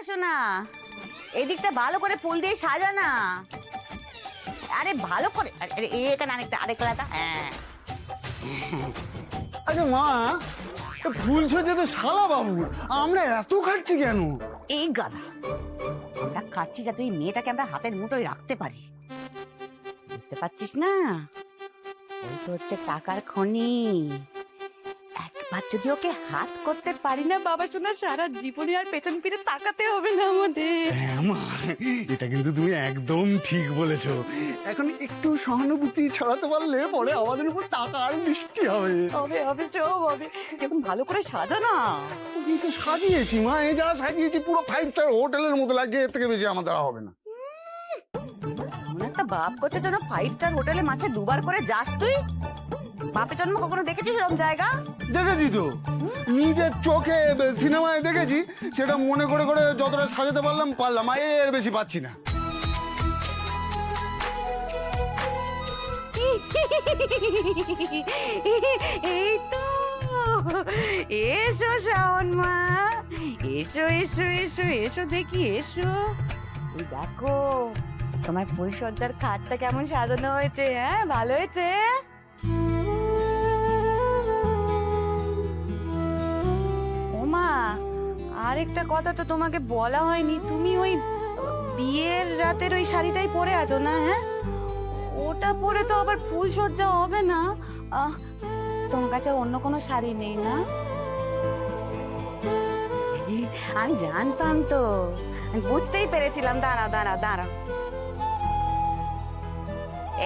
শোনা, এদিকটা ভালো করে ফুল দিয়ে সাজা না। আরে ভালো করে, আরে এখানে আরেকটা রাখা। হ্যাঁ আরে মা, ফুল সজ্জা তো শালা বাবুর, আমরা এত খাচ্ছি কেন? এই গাধা, আমরা খাচ্ছি যাতে ওই মেয়েটাকে আমরা হাতের মুঠোয় রাখতে পারি, বুঝতে পারছিস না? ওই তো হচ্ছে টাকার খনি। একবার যদি ওকে হাত করতে পারি না বাবা শোনা, সারা জীবনে আর পেছন ফিরে তাকাতে হবে না আমাদের। হ্যাঁ মা, এটা কিন্তু তুমি একদম ঠিক বলেছো। এখন একটু সহানুভূতি ছড়াতে পারলে পরে আমাদের উপর টাকা আর বৃষ্টি হবে। হবে হবে সব হবে, এখন ভালো করে সাজা না। এই তো সাজিয়েছি মা, এই যা সাজিয়েছি পুরো 5 স্টার হোটেলের মতো লাগছে, এর থেকে বেশি আমার দ্বারা হবে না। এমন একটা বাপ করছে যেন 5 স্টার হোটেলে মাসে 2বার করে যাস তুই। বাপের জন্ম কখনো দেখেছিস এরকম জায়গা? দেখেছি তো, নিজের চোখে সিনেমায় দেখেছি, সেটা মনে করে করে যতটা সাজাতে পারলাম, এর বেশি পাচ্ছি না। এই তো, এসো শাওন মা, এসো এসো এসো এসো দেখি এসো। এই দেখো তোমার ফুলসজ্জার খাটটা কেমন সাজানো হয়েছে। হ্যাঁ ভালো হয়েছে। ওমা, আরেকটা কথা তো তোমাকে বলা হয়নি, তুমি ওই বিয়ের রাতের ওই শাড়িটাই পরে আছো না? হ্যাঁ, ওটা পরে তো আবার ফুলসজ্জা হবে না। তোমার কাছে অন্য কোনো শাড়ি নেই না? আমি জানতাম তো, আমি বুঝতেই পেরেছিলাম। দাঁড়াও দাঁড়াও দাঁড়াও,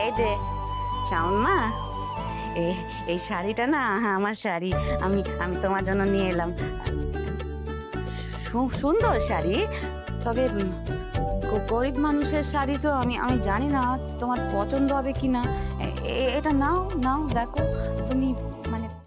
এই যে শাওন মা, এই শাড়িটা না আমার শাড়ি, আমি আমি তোমার জন্য নিয়ে এলাম। সুন্দর শাড়ি, তবে গরিব মানুষের শাড়ি তো, আমি জানি না তোমার পছন্দ হবে কি না। এটা নাও নাও, দেখো তুমি মানে